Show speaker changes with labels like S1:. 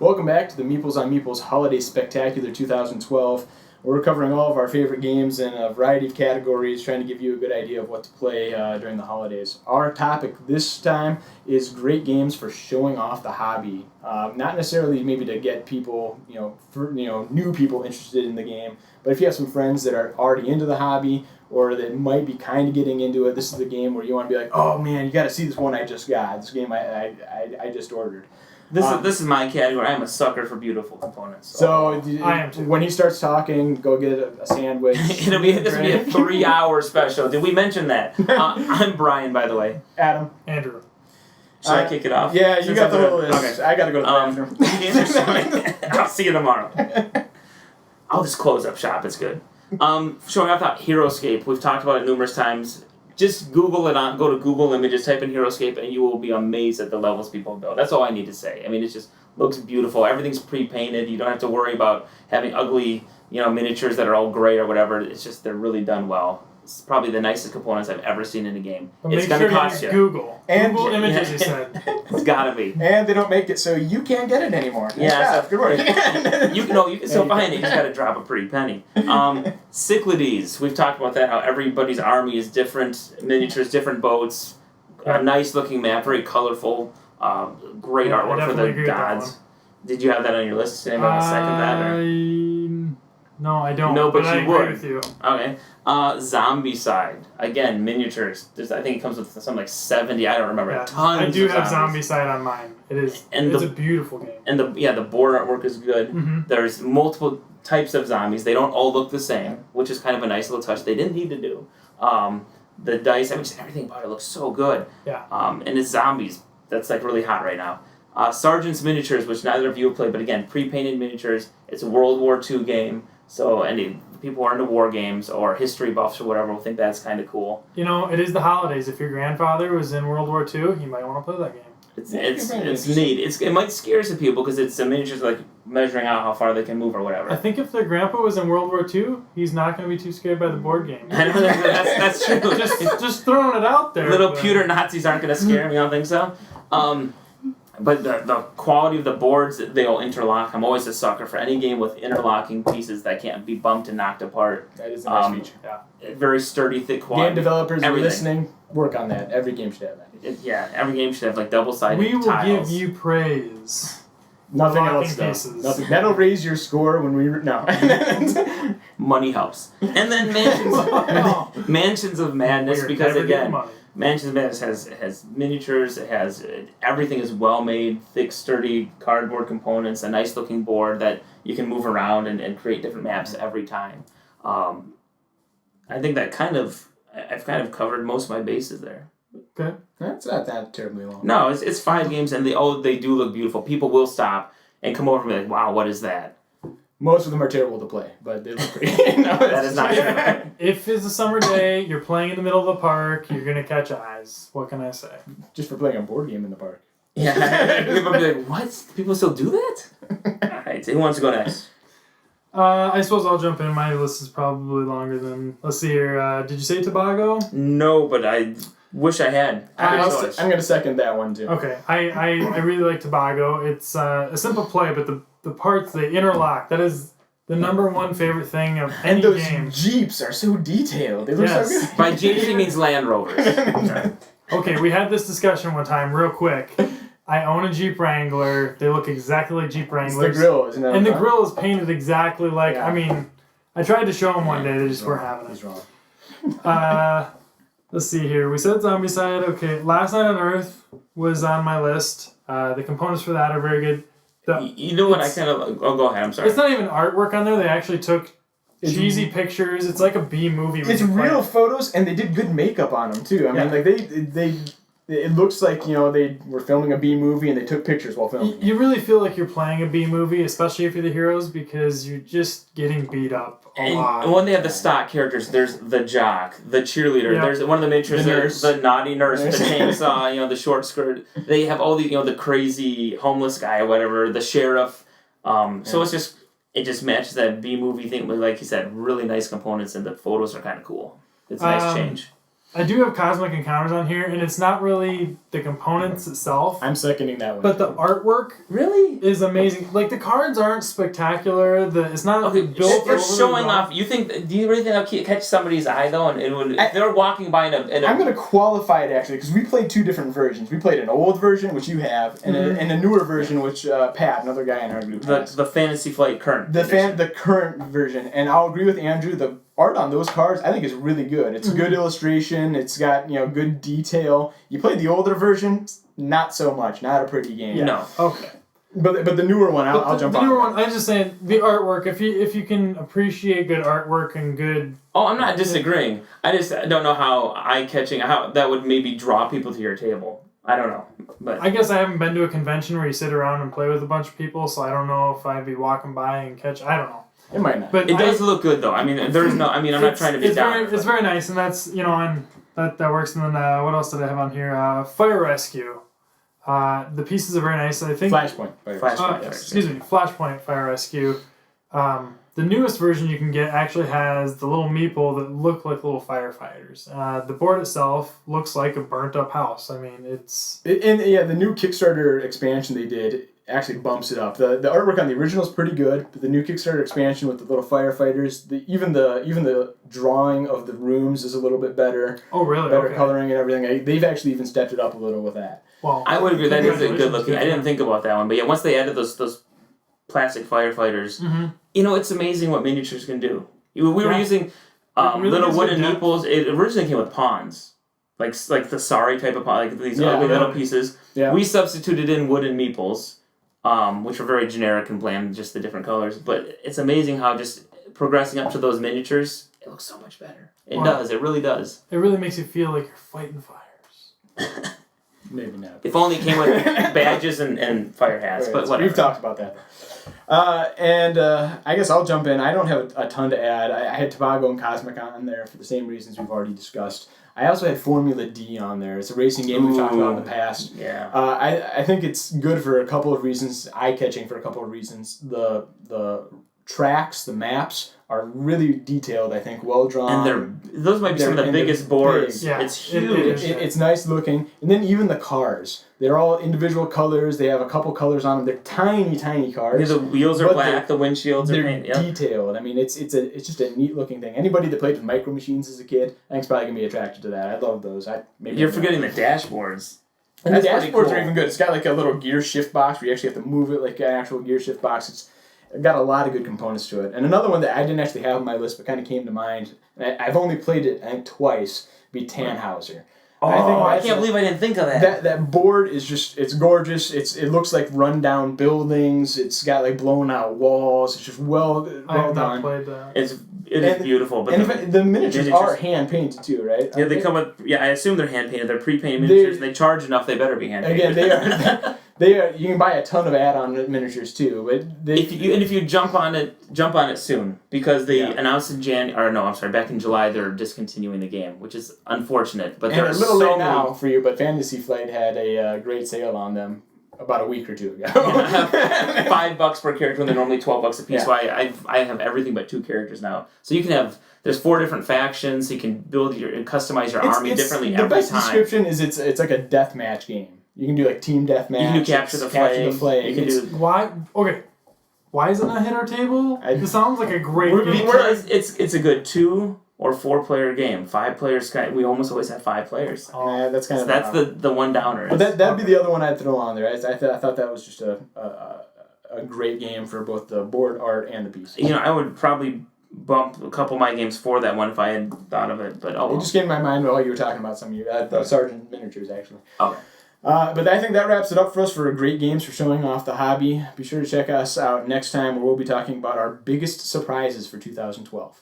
S1: Welcome back to the Meeples on Meeples Holiday Spectacular 2012. We're covering all of our favorite games in a variety of categories, trying to give you a good idea of what to play during the holidays. Our topic this time is great games for showing off the hobby. Not necessarily maybe to get people, new people interested in the game, but if you have some friends that are already into the hobby or that might be kind of getting into it, this is the game where you want to be like, oh man, you got to see this one I just got, this game I just ordered.
S2: This is my category. I'm a sucker for beautiful components.
S1: So
S3: I am too.
S1: When he starts talking, go get a sandwich.
S2: This will be a 3-hour special. Did we mention that? I'm Brian, by the way.
S1: Adam.
S3: Andrew.
S2: Should I kick it off?
S1: Yeah, you got the whole list.
S2: Okay.
S1: I got to go to the bathroom.
S2: I'll see you tomorrow. I'll just close up shop. It's good. Showing off that Heroscape. We've talked about it numerous times. Just Google it go to Google Images, type in Heroscape, and you will be amazed at the levels people build. That's all I need to say. I mean, it just looks beautiful. Everything's pre-painted. You don't have to worry about having ugly, miniatures that are all gray or whatever. It's just they're really done well. It's probably the nicest components I've ever seen in a game.
S3: But
S2: It's
S3: make
S2: going to
S3: sure
S2: cost
S3: you
S2: you.
S3: use Google.
S1: And
S3: Google Images, you said.
S2: It's gotta be.
S1: And they don't make it so you can't get it anymore.
S2: Yeah,
S1: Good work.
S2: you can still find it. You just got to drop a pretty penny. Cyclades. We've talked about that. How everybody's army is different, miniatures, different boats. A nice looking map, very colorful. Great artwork for the gods. Did you have that on your list? Did anyone second that? Or?
S3: No, I don't.
S2: No, but
S3: I
S2: you
S3: agree
S2: would.
S3: with you.
S2: Okay. Zombicide. Again, miniatures. I think it comes with something like 70. I don't remember.
S3: Yeah,
S2: Tons.
S3: I do
S2: of
S3: have
S2: zombies.
S3: Zombicide on mine. It's a beautiful game.
S2: And the board artwork is good.
S3: Mm-hmm.
S2: There's multiple types of zombies. They don't all look the same, which is kind of a nice little touch they didn't need to do. The dice, just everything about it looks so good.
S3: Yeah.
S2: And it's zombies. That's like really hot right now. Sergeant's Miniatures, which neither of you have played, but again, pre-painted miniatures. It's a World War II game, so people who are into war games or history buffs or whatever will think that's kind of cool.
S3: It is the holidays. If your grandfather was in World War II, you might want to play that game.
S2: It's neat. It might scare some people because it's miniatures like measuring out how far they can move or whatever.
S3: I think if their grandpa was in World War II, he's not going to be too scared by the board game.
S2: I know that's true.
S3: just throwing it out there.
S2: Little pewter Nazis aren't going to scare me. I don't think so. But the quality of the boards, they'll interlock. I'm always a sucker for any game with interlocking pieces that can't be bumped and knocked apart.
S1: That is a nice feature.
S3: Yeah.
S2: Very sturdy, thick quality.
S1: Game developers are
S2: Everything.
S1: listening. Work on that. Every game should have that.
S2: Every game should have like double-sided
S3: We will
S2: tiles.
S3: give you praise.
S1: Nothing
S3: Locking
S1: else though.
S3: pieces.
S1: Nothing. That'll raise your score when we no.
S2: Money helps. And then Mansions of Madness,
S3: We're
S2: because
S3: never
S2: again,
S3: getting money.
S2: Mansions of Madness has miniatures, everything is well made, thick, sturdy cardboard components, a nice looking board that you can move around and create different maps every time. I think that I've kind of covered most of my bases there.
S3: Okay.
S1: That's not that terribly long.
S2: No, it's 5 games and they do look beautiful. People will stop and come over and be like, wow, what is that?
S1: Most of them are terrible to play, but they look pretty.
S2: That is not true.
S3: If it's a summer day, you're playing in the middle of a park, you're going to catch eyes. What can I say?
S1: Just for playing a board game in the park.
S2: Yeah. People will be like, what? People still do that? All right, who wants to go next?
S3: I suppose I'll jump in. My list is probably longer than... Let's see here. Did you say Tobago?
S2: No, but I wish I had.
S1: I'm going to second that one too.
S3: Okay. I really like Tobago. It's a simple play, but the parts, they interlock. That is the number one favorite thing of any
S1: And those
S3: game.
S1: Jeeps are so detailed. They look so good.
S2: By Jeeps, he means Land Rovers.
S3: Okay, we had this discussion one time, real quick. I own a Jeep Wrangler. They look exactly like Jeep Wranglers.
S1: It's the grill, isn't it?
S3: And the grill is painted exactly like...
S1: Yeah.
S3: I mean, I tried to show them one day. They just weren't having it.
S1: He's wrong.
S3: Let's see here. We said Zombicide. Okay, Last Night on Earth was on my list. The components for that are very good.
S2: You know what? I kind of... Oh, go ahead. I'm sorry.
S3: It's not even artwork on there. They actually took cheesy pictures. It's like a B movie.
S1: It's real photos, and they did good makeup on them too. I mean, like they it looks like they were filming a B movie and they took pictures while filming.
S3: You really feel like you're playing a B movie, especially if you're the heroes, because you're just getting beat up a lot.
S2: And when they have the stock characters, there's the jock, the cheerleader.
S3: Yeah.
S2: There's one of the miniatures, the naughty nurse with the chainsaw, the short skirt. They have all the the crazy homeless guy or whatever, the sheriff. So it just matches that B movie thing with, like you said, really nice components, and the photos are kind of cool. It's a nice change.
S3: I do have Cosmic Encounters on here, and it's not really the components itself,
S1: I'm seconding that one.
S3: but the artwork
S2: Really?
S3: is amazing. Like, the cards aren't spectacular. It's not
S2: Okay,
S3: built
S2: you're
S3: overly
S2: showing
S3: well.
S2: off. Do you really think that'll catch somebody's eye though? And it would. If they're walking by in a
S1: I'm going to qualify it actually because we played two different versions. We played an old version, which you have, and, and a newer version, which Pat, another guy in our group, has.
S2: the Fantasy Flight current.
S1: The current version, and I'll agree with Andrew. The art on those cards, I think, is really good. It's a good illustration. It's got good detail. You played the older version, not so much. Not a pretty game.
S2: Yeah. No.
S3: Okay.
S1: But the newer one, I'll jump on.
S3: The newer one, I'm just saying the artwork. If you can appreciate good artwork and good.
S2: Oh, I'm not disagreeing. I just don't know how how that would maybe draw people to your table. I don't know, but
S3: I guess I haven't been to a convention where you sit around and play with a bunch of people, so I don't know if I'd be walking by and catch. I don't know.
S1: It might not.
S3: But
S2: it does look good though. I mean, there's no. I mean, I'm not trying to be down.
S3: It's very nice, and that's and that works. And then what else did I have on here? Fire Rescue. The pieces are very nice. I think
S1: Flashpoint.
S3: excuse me, Flashpoint Fire Rescue. The newest version you can get actually has the little meeple that look like little firefighters. The board itself looks like a burnt up house. I mean,
S1: the new Kickstarter expansion they did actually bumps it up. The artwork on the original is pretty good, but the new Kickstarter expansion with the little firefighters, even the drawing of the rooms is a little bit better.
S3: Oh, really?
S1: Better
S3: okay.
S1: coloring and everything. They've actually even stepped it up a little with that.
S3: Well,
S2: I would agree. That is a good looking.
S3: Yeah.
S2: I didn't think about that one, but yeah, once they added those plastic firefighters, it's amazing what miniatures can do. We were using
S3: really
S2: little
S3: gives
S2: wooden
S3: you depth.
S2: meeples. It originally came with pawns, like the sari type of pawn, like these ugly little pieces.
S1: Yeah.
S2: We substituted in wooden meeples, which are very generic and bland, just the different colors. But it's amazing how just progressing up to those miniatures, it looks so much better. It does. It really does.
S3: it really makes you feel like you're fighting fires.
S1: Maybe not.
S2: If only it came with badges and fire hats,
S1: Right,
S2: but
S1: so
S2: whatever.
S1: we've talked about that. I guess I'll jump in. I don't have a ton to add. I had Tobago and Cosmic on there for the same reasons we've already discussed. I also had Formula D on there. It's a racing game we've talked about in the past.
S2: Yeah.
S1: I think it's good for a couple of reasons, eye-catching for a couple of reasons. The tracks, the maps are really detailed, I think, well drawn.
S2: And those might be some of the biggest boards.
S3: Yeah,
S2: It's
S3: it
S2: huge.
S3: is.
S1: It's nice looking. And then even the cars. They're all individual colors. They have a couple colors on them. They're tiny, tiny cars.
S2: The wheels are
S1: But
S2: black, the windshields are
S1: They're
S2: painted. Yep.
S1: detailed. I mean, it's just a neat looking thing. Anybody that played with Micro Machines as a kid, I think, is probably gonna be attracted to that. I love those.
S2: You're forgetting the dashboards.
S1: And the
S2: That's pretty
S1: dashboards
S2: cool.
S1: are even good. It's got like a little gear shift box where you actually have to move it like an actual gear shift box. It's got a lot of good components to it. And another one that I didn't actually have on my list but kind of came to mind, and I've only played it, I think, twice, would be Tannhauser.
S2: Oh, I can't believe I didn't think of that.
S1: That board is it's gorgeous. It looks like rundown buildings. It's got like blown out walls. It's just well
S3: I have not
S1: done.
S3: played that.
S2: It is beautiful, but
S1: And the miniatures are hand painted too, right?
S2: Yeah, they come with. Yeah, I assume they're hand painted. They're pre-painted miniatures. And they charge enough. They better be hand painted.
S1: Again, they are. They are. You can buy a ton of add-on miniatures too, but
S2: if you jump on it soon, because they announced in back in July they're discontinuing the game, which is unfortunate. But
S1: and
S2: they're
S1: a little
S2: so
S1: late now for you. But Fantasy Flight had a great sale on them about a week or two ago.
S2: $5 per character when they're normally $12 a piece.
S1: Yeah.
S2: So I have everything but 2 characters now. So you can have. There's 4 different factions. So you can build and customize your army differently every time.
S1: The best description is it's like a deathmatch game. You can do like team deathmatch.
S2: You can do capture the flag. You can do
S3: Why? Okay. Why is it not hit our table? It sounds like a great game.
S2: because it's a good 2 or 4 player game. 5 players. We almost always have 5 players.
S1: Yeah, that's kind
S2: So
S1: of
S2: that's the one downer.
S1: But that'd be the other one I'd throw on there. I thought that was just a great game for both the board art and the piece.
S2: I would probably bump a couple of my games for that one if I had thought of it. But
S1: It just came to my mind while you were talking about some of your the Sergeant miniatures actually.
S2: Okay.
S1: But I think that wraps it up for us for great games for showing off the hobby. Be sure to check us out next time where we'll be talking about our biggest surprises for 2012.